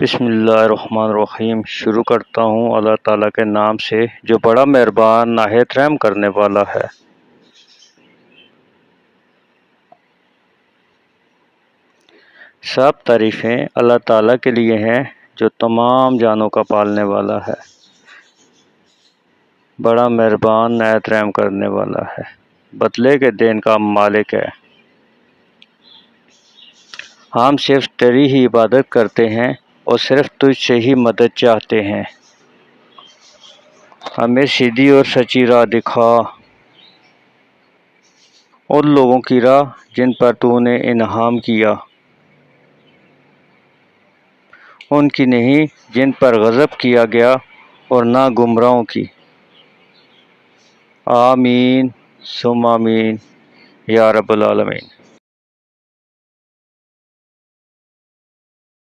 بسم اللہ الرحمن الرحیم۔ شروع کرتا ہوں اللہ تعالیٰ کے نام سے جو بڑا مہربان نہایت رحم کرنے والا ہے۔ سب تعریفیں اللہ تعالیٰ کے لیے ہیں جو تمام جانوں کا پالنے والا ہے، بڑا مہربان نہایت رحم کرنے والا ہے، بدلے کے دن کا مالک ہے۔ ہم صرف تیری ہی عبادت کرتے ہیں اور صرف تجھ سے ہی مدد چاہتے ہیں۔ ہمیں سیدھی اور سچی راہ دکھا، ان لوگوں کی راہ جن پر تو نے انعام کیا، ان کی نہیں جن پر غضب کیا گیا، اور نہ گمراہوں کی۔ آمین ثم آمین یا رب العالمین۔